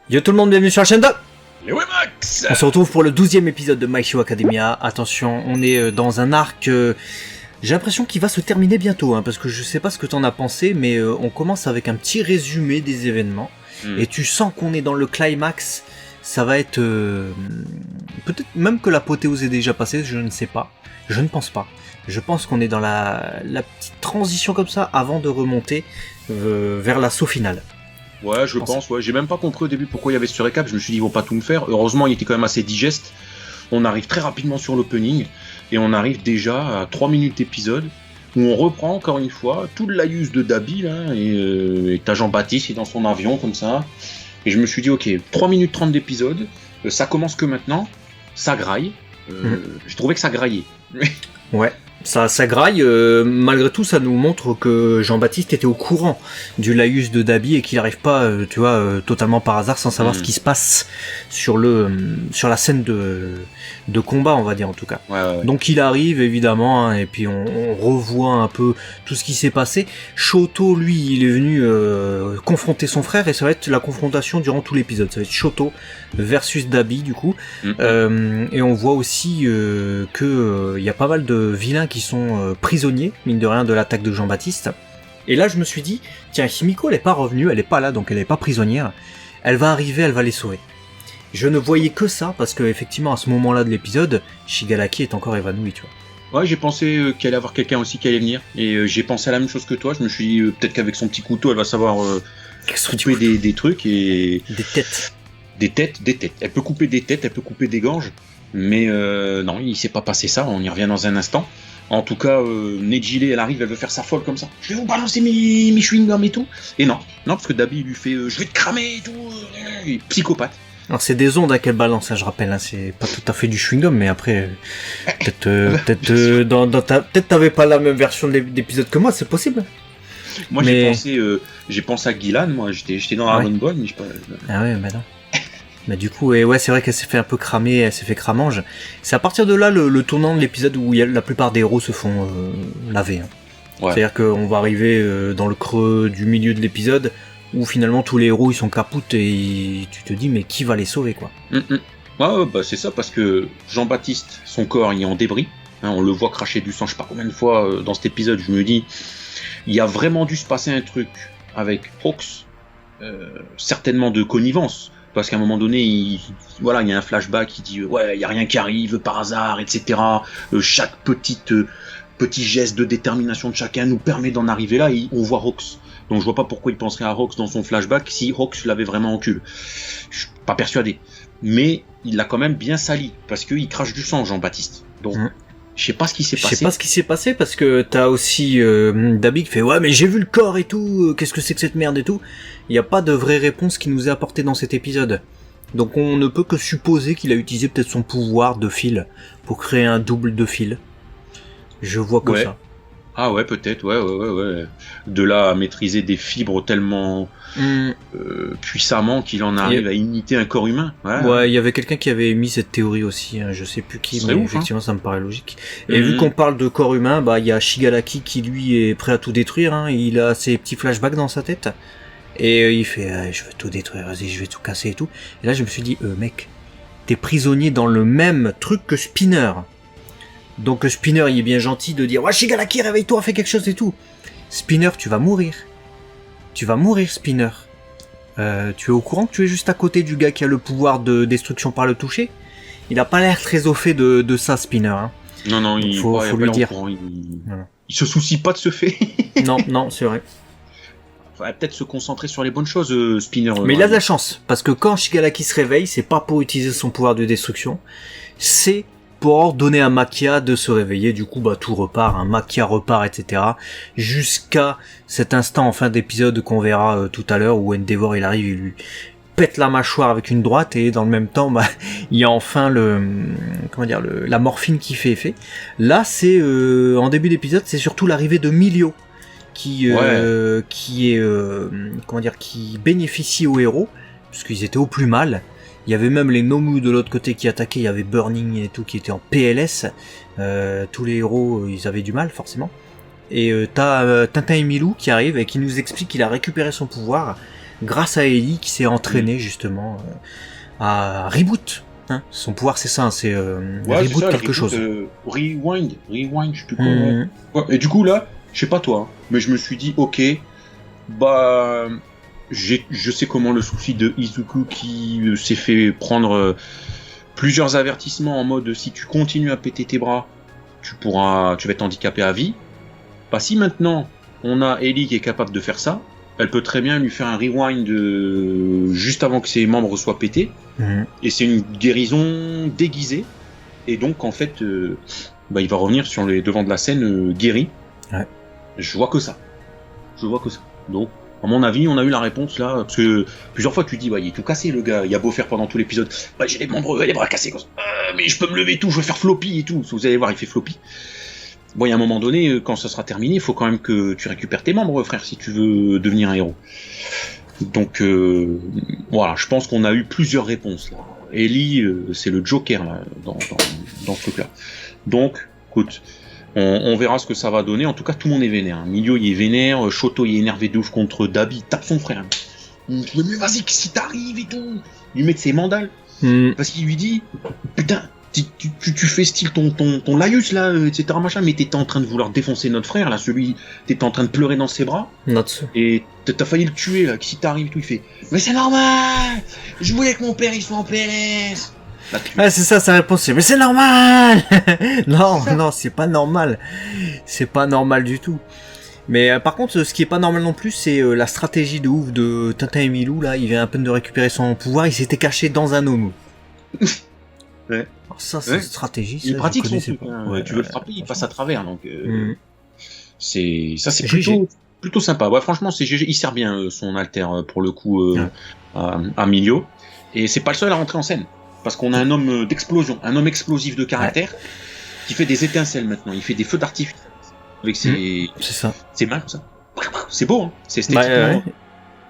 Yo tout le monde, bienvenue sur la chaîne de Max. On se retrouve pour le 12e épisode de My Hero Academia. Attention, on est dans un arc, j'ai l'impression qu'il va se terminer bientôt, parce que je sais pas ce que t'en as pensé, mais on commence avec un petit résumé des événements, et tu sens qu'on est dans le climax. Ça va être... peut-être même que l'apothéose est déjà passée, je ne sais pas. Je ne pense pas. Je pense qu'on est dans la petite transition comme ça, avant de remonter vers l'assaut final. Ouais, je pense, ouais. J'ai même pas compris au début pourquoi il y avait ce récap. Je me suis dit, ils vont pas tout me faire. Heureusement, il était quand même assez digeste. On arrive très rapidement sur l'opening. Et on arrive déjà à 3 minutes d'épisode. Où on reprend encore une fois tout le laïus de Dabi, là. Et t'as Jean-Baptiste qui est dans son avion, comme ça. Et je me suis dit, ok, 3 minutes 30 d'épisode. Ça commence que maintenant. Ça graille. J'ai trouvé que ça graillait. Ouais. Ça graille, malgré tout ça nous montre que Jean-Baptiste était au courant du laïus de Dabi et qu'il n'arrive pas, totalement par hasard sans savoir ce qui se passe sur la scène de combat, on va dire en tout cas. Ouais. Donc il arrive évidemment, et puis on revoit un peu tout ce qui s'est passé. Shoto, lui, il est venu confronter son frère et ça va être la confrontation durant tout l'épisode. Ça va être Shoto versus Dabi du coup. Et on voit aussi que y a pas mal de vilains qui sont prisonniers, mine de rien, de l'attaque de Jean-Baptiste. Et là je me suis dit, tiens, Himiko elle est pas revenue, elle est pas là, donc elle est pas prisonnière. Elle va arriver, elle va les sauver. Je ne voyais que ça, parce que effectivement à ce moment-là de l'épisode, Shigaraki est encore évanoui, tu vois. Ouais, j'ai pensé qu'il allait y avoir quelqu'un aussi qui allait venir. Et j'ai pensé à la même chose que toi. Je me suis dit, peut-être qu'avec son petit couteau, elle va savoir couper des trucs et... Des têtes. Elle peut couper des têtes, elle peut couper des gorges. Mais non, il s'est pas passé ça. On y revient dans un instant. En tout cas, Nejile, elle arrive, elle veut faire sa folle comme ça. Je vais vous balancer mes chewing-gums et tout. Et non, parce que Dabi lui fait je vais te cramer et tout. Il est psychopathe. Alors c'est des ondes à quelle balance, je rappelle, c'est pas tout à fait du chewing-gum, mais après, peut-être t'avais pas la même version d'épisode que moi, c'est possible. Moi j'ai pensé à Guilan, moi j'étais dans Dragon Ball, mais je sais pas. Ah ouais, bah non. Mais du coup, ouais, c'est vrai qu'elle s'est fait un peu cramer, elle s'est fait cramange. C'est à partir de là le tournant de l'épisode où la plupart des héros se font laver. Ouais. C'est-à-dire qu'on va arriver dans le creux du milieu de l'épisode, où finalement tous les héros ils sont capoutes et tu te dis mais qui va les sauver quoi. Ouais, bah c'est ça, parce que Jean-Baptiste, son corps il est en débris, on le voit cracher du sang, je sais pas combien de fois dans cet épisode, je me dis il y a vraiment dû se passer un truc avec Hawks, certainement de connivence, parce qu'à un moment donné il y a un flashback qui dit ouais il y a rien qui arrive par hasard, etc. Chaque petit geste de détermination de chacun nous permet d'en arriver là, et on voit Hawks. Donc je vois pas pourquoi il penserait à Hawks dans son flashback si Hawks l'avait vraiment en cul. Je suis pas persuadé. Mais il l'a quand même bien sali, parce qu'il crache du sang, Jean-Baptiste. Donc je sais pas ce qui s'est passé. Je sais pas ce qui s'est passé, parce que t'as aussi Dabi qui fait ouais mais j'ai vu le corps et tout, qu'est-ce que c'est que cette merde et tout. Il n'y a pas de vraie réponse qui nous est apportée dans cet épisode. Donc on ne peut que supposer qu'il a utilisé peut-être son pouvoir de fil pour créer un double de fil. Je vois que ça. Ah ouais, peut-être, ouais. De là à maîtriser des fibres tellement puissamment qu'il en arrive à imiter un corps humain. Ouais, il y avait quelqu'un qui avait émis cette théorie aussi, je sais plus qui, mais effectivement ça me paraît logique. Et vu qu'on parle de corps humain, il y a Shigaraki qui lui est prêt à tout détruire, il a ses petits flashbacks dans sa tête, et il fait je veux tout détruire, vas-y je vais tout casser et tout. Et là je me suis dit, mec, t'es prisonnier dans le même truc que Spinner. Donc Spinner il est bien gentil de dire ouais Shigaraki réveille-toi, fais quelque chose et tout. Spinner, tu vas mourir Spinner. Tu es au courant que tu es juste à côté du gars qui a le pouvoir de destruction par le toucher? Il a pas l'air très au fait de ça, Spinner. Non, il faut lui dire. Il se soucie pas de ce fait. non, c'est vrai. Faudrait peut-être se concentrer sur les bonnes choses, Spinner. Mais il a de la chance, parce que quand Shigaraki se réveille, c'est pas pour utiliser son pouvoir de destruction, c'est pour ordonner à Makia de se réveiller. Du coup tout repart, Makia repart, etc. Jusqu'à cet instant en fin d'épisode qu'on verra tout à l'heure, où Endeavor il arrive, il lui pète la mâchoire avec une droite, et dans le même temps il y a enfin la morphine qui fait effet. Là c'est en début d'épisode, c'est surtout l'arrivée de Milio qui bénéficie aux héros, puisqu'ils étaient au plus mal. Il y avait même les Nomu de l'autre côté qui attaquaient, il y avait Burning et tout qui était en PLS. Tous les héros, ils avaient du mal forcément. Et t'as Tintin et Milou qui arrivent et qui nous explique qu'il a récupéré son pouvoir grâce à Ellie qui s'est entraînée justement à reboot. Hein, son pouvoir c'est ça, c'est reboot c'est ça, quelque chose. Rewind, je sais plus quoi. Ouais, et du coup là, je sais pas toi, mais je me suis dit ok, bah je sais comment le souci de Izuku qui s'est fait prendre plusieurs avertissements en mode si tu continues à péter tes bras, tu vas être handicapé à vie. Bah si maintenant on a Ellie qui est capable de faire ça, elle peut très bien lui faire un rewind juste avant que ses membres soient pétés. Et c'est une guérison déguisée. Et donc en fait, il va revenir sur les devants de la scène guéri. Ouais. Je vois que ça. Donc, à mon avis, on a eu la réponse là, parce que plusieurs fois tu dis, il est tout cassé le gars, il a beau faire pendant tout l'épisode, j'ai les membres, les bras cassés, mais je peux me lever tout, je vais faire floppy et tout. Vous allez voir, il fait floppy. Bon, il y a un moment donné, quand ça sera terminé, il faut quand même que tu récupères tes membres, frère, si tu veux devenir un héros. Donc voilà, je pense qu'on a eu plusieurs réponses là. Ellie, c'est le Joker là, dans ce truc-là. Donc, écoute, on verra ce que ça va donner. En tout cas, tout le monde est vénère. Milio, il est vénère. Shoto, il est énervé de ouf contre Dabi. Tape son frère. Mais vas-y, si t'arrives et tout. Lui met ses mandales. Parce qu'il lui dit, putain, tu fais style ton laïus là, etc. machin, mais t'étais en train de vouloir défoncer notre frère là, t'étais en train de pleurer dans ses bras. Et t'as failli le tuer là, si t'arrives et tout, il fait, mais c'est normal, je voulais que mon père il soit en PLS. Ah, c'est ça sa réponse, c'est mais c'est normal. non, c'est pas normal. C'est pas normal du tout. Mais par contre, ce qui est pas normal non plus, c'est la stratégie de ouf de Tintin et Milou là. Il vient à peine de récupérer son pouvoir, il s'était caché dans un homme. Ouais. Alors ça, c'est une stratégie. Il pratique son truc. Tu veux le frapper, il passe à travers. Donc c'est plutôt sympa. Ouais, franchement, c'est GG. Il sert bien son alter pour le coup à Milio. Et c'est pas le seul à rentrer en scène. Parce qu'on a un homme d'explosion, un homme explosif de caractère qui fait des étincelles maintenant. Il fait des feux d'artifice avec ses. C'est ça. C'est mal ça. C'est beau, hein. C'est esthétiquement.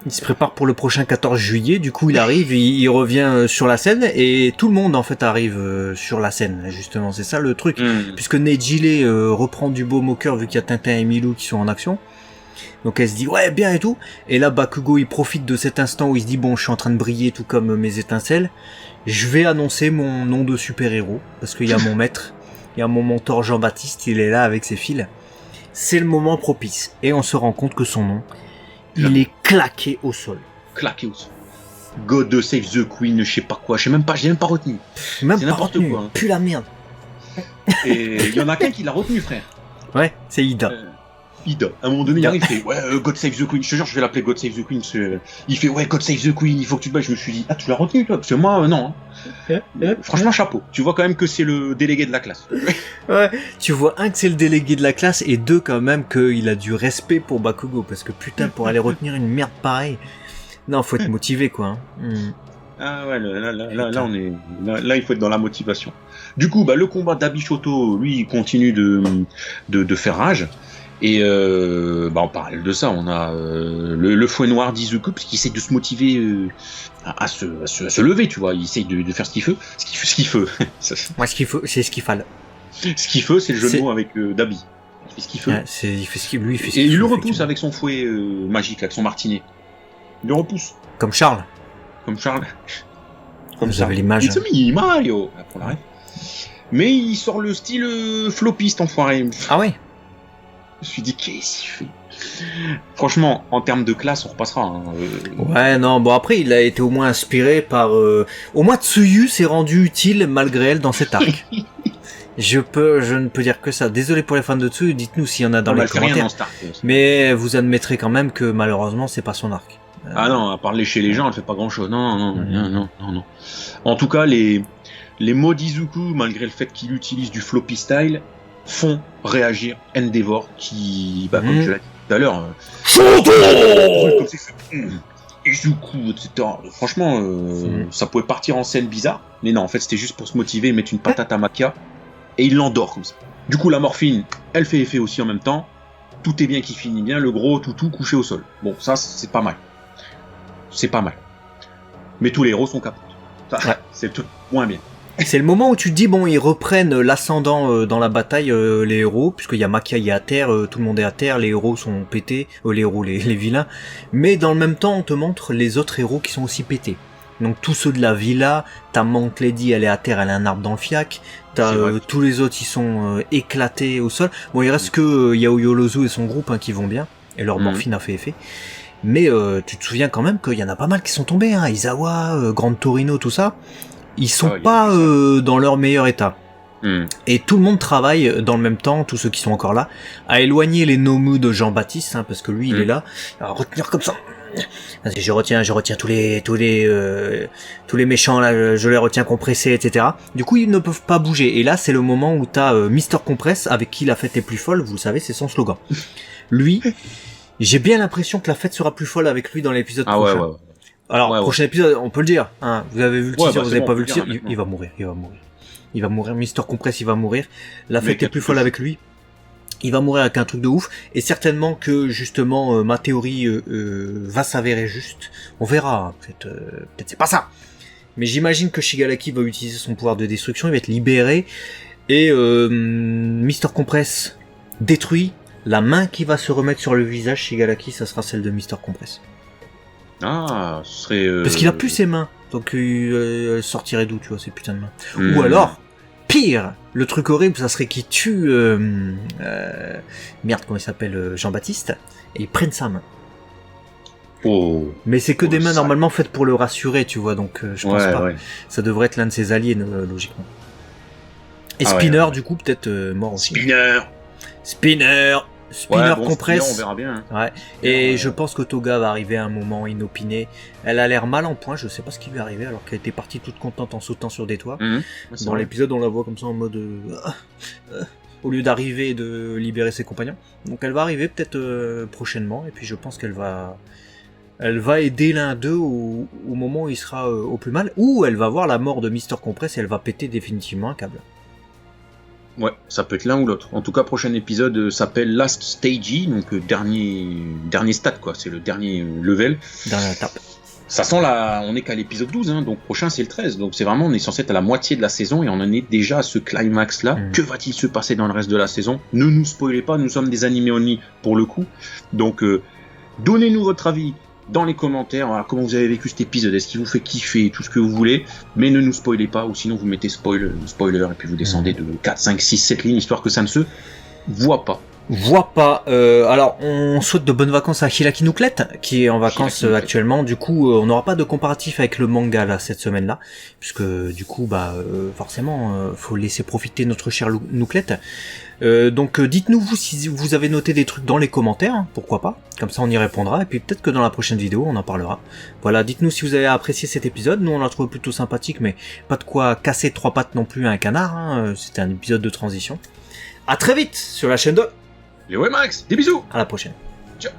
Il se prépare pour le prochain 14 juillet, du coup il arrive, il revient sur la scène, et tout le monde en fait arrive sur la scène, justement, c'est ça le truc, puisque Nejile reprend du baume au cœur vu qu'il y a Tintin et Milou qui sont en action, donc elle se dit ouais bien et tout, et là Bakugo il profite de cet instant où il se dit bon je suis en train de briller tout comme mes étincelles, je vais annoncer mon nom de super-héros, parce qu'il y a mon maître, il y a mon mentor Jean-Baptiste, il est là avec ses fils, c'est le moment propice, et on se rend compte que son nom, il est claqué au sol. God Save the Queen, je sais pas quoi, j'ai même pas retenu. C'est n'importe quoi. Hein. Plus la merde. Et il y en a qu'un qui l'a retenu, frère. Ouais, c'est Ida. Ida. À un moment donné, il arrive, il fait God Save the Queen. Je te jure, je vais l'appeler God Save the Queen. Il fait God Save the Queen, il faut que tu te bats. Je me suis dit, tu l'as retenu, toi? Parce que moi, non. Franchement, chapeau. Tu vois quand même que c'est le délégué de la classe. Ouais, tu vois, un, que c'est le délégué de la classe, et deux, quand même, qu'il a du respect pour Bakugo. Parce que putain, pour aller retenir une merde pareille. Non, faut être motivé, quoi. Hein. Ah ouais, là, on est. Là, il faut être dans la motivation. Du coup, le combat d'Abishoto, lui, il continue de faire rage. Et en parallèle de ça, on a le fouet noir d'Izuku, parce qu'il essaie de se motiver à se lever, tu vois. Il essaie de faire ce qu'il veut. Ce qu'il veut. Ouais, ce qu'il faut, c'est ce qu'il fallait. Ce qu'il veut, c'est le jeu de mots avec Dabi. Il fait ce qu'il veut. Ouais, il fait ce qu'il lui, il fait ce Et qu'il il le repousse avec son fouet magique, avec son martinet. Il le repousse. Comme Charles. Comme vous avez l'image. It's me, Mario. Pour la ref. Mais il sort le style flopiste, enfoiré. Ah ouais. Je me suis dit, qu'est-ce qu'il fait? Franchement, en termes de classe, on repassera. Hein. Ouais, non, bon après, il a été au moins inspiré par... Au moins Tsuyu s'est rendu utile malgré elle dans cet arc. Je ne peux dire que ça. Désolé pour les fans de Tsuyu, dites-nous s'il y en a dans les commentaires. Mais vous admettrez quand même que malheureusement, c'est pas son arc. Ah non, à part lécher les gens, elle fait pas grand-chose. Non. En tout cas, les mots d'Izuku, malgré le fait qu'il utilise du floppy style, font réagir Endeavor qui, comme je l'ai dit tout à l'heure, Izuku, etc. Franchement, ça pouvait partir en scène bizarre, mais non, en fait, c'était juste pour se motiver et mettre une patate à Makia, et il l'endort comme ça. Du coup, la morphine, elle fait effet aussi en même temps. Tout est bien qui finit bien, le gros toutou couché au sol. Bon, ça, c'est pas mal. Mais tous les héros sont capotes. Ça, c'est tout moins bien. C'est le moment où tu te dis, bon, ils reprennent l'ascendant dans la bataille, les héros, puisqu'il y a Makia, il est à terre, tout le monde est à terre, les héros sont pétés, les vilains, mais dans le même temps, on te montre les autres héros qui sont aussi pétés. Donc tous ceux de la villa, t'as Mount Lady, elle est à terre, elle a un arbre dans le fiac, t'as tous les autres, ils sont éclatés au sol. Bon, il reste que Yaoyorozu et son groupe qui vont bien, et leur morphine a fait effet. Mais tu te souviens quand même qu'il y en a pas mal qui sont tombés, Izawa, Grande Torino, tout ça. Ils sont pas dans leur meilleur état. Et tout le monde travaille dans le même temps, tous ceux qui sont encore là, à éloigner les Nomu de Jean-Baptiste, parce que lui il est là, à retenir comme ça. Je retiens tous les méchants là, je les retiens compressés, etc. Du coup ils ne peuvent pas bouger. Et là c'est le moment où t'as Mister Compress, avec qui la fête est plus folle, vous le savez, c'est son slogan. Lui, j'ai bien l'impression que la fête sera plus folle avec lui dans l'épisode prochain. Ouais. Alors, prochain épisode, on peut le dire, vous avez vu le teaser, vous avez pas vu le teaser, il va mourir. Il va mourir, Mister Compress, il va mourir. La fête est plus folle avec lui. Il va mourir avec un truc de ouf. Et certainement que, justement, ma théorie va s'avérer juste. On verra. Peut-être c'est pas ça. Mais j'imagine que Shigaraki va utiliser son pouvoir de destruction, il va être libéré. Et Mister Compress détruit. La main qui va se remettre sur le visage, Shigaraki, ça sera celle de Mister Compress. Ah, ce serait... Parce qu'il a plus ses mains, donc elle sortirait d'où, tu vois, ces putains de mains. Ou alors, pire, le truc horrible, ça serait qu'il tue... merde, comment il s'appelle, Jean-Baptiste, et il prenne sa main. Oh. Mais c'est que des mains normalement faites pour le rassurer, tu vois, donc je pense pas. Ouais. Ça devrait être l'un de ses alliés, logiquement. Et Spinner, du coup, peut-être mort aussi. Spinner Compress. Spinner, on verra bien. Ouais. Et je pense que Toga va arriver à un moment inopiné. Elle a l'air mal en point, je sais pas ce qui lui est arrivé, alors qu'elle était partie toute contente en sautant sur des toits. Dans l'épisode, on la voit comme ça en mode... au lieu d'arriver et de libérer ses compagnons. Donc elle va arriver peut-être prochainement, et puis je pense qu'elle va... Elle va aider l'un d'eux au moment où il sera au plus mal, ou elle va voir la mort de Mister Compress et elle va péter définitivement un câble. Ouais, ça peut être l'un ou l'autre. En tout cas, prochain épisode s'appelle Last Stage, donc dernier stade, quoi. C'est le dernier level. Dernière étape. Ça sent on est qu'à l'épisode 12, donc prochain c'est le 13. Donc c'est vraiment, on est censé être à la moitié de la saison et on en est déjà à ce climax-là. Que va-t-il se passer dans le reste de la saison ? Ne nous spoilez pas, nous sommes des animés only pour le coup. Donc donnez-nous votre avis dans les commentaires, voilà, comment vous avez vécu cet épisode, est-ce qu'il vous fait kiffer, tout ce que vous voulez, mais ne nous spoilez pas, ou sinon vous mettez spoiler, et puis vous descendez de 4, 5, 6, 7 lignes, histoire que ça ne se voit pas. Alors on souhaite de bonnes vacances à Hiraki Nuclet qui est en vacances actuellement. Du coup on n'aura pas de comparatif avec le manga là cette semaine là, puisque du coup forcément faut laisser profiter notre cher Nuclet. Donc dites-nous vous si vous avez noté des trucs dans les commentaires, pourquoi pas, comme ça on y répondra, et puis peut-être que dans la prochaine vidéo on en parlera. Voilà, dites-nous si vous avez apprécié cet épisode, nous on l'a trouvé plutôt sympathique, mais pas de quoi casser 3 pattes non plus à un canard, c'était un épisode de transition. À très vite sur la chaîne de Léo et Max, des bisous. À la prochaine. Ciao.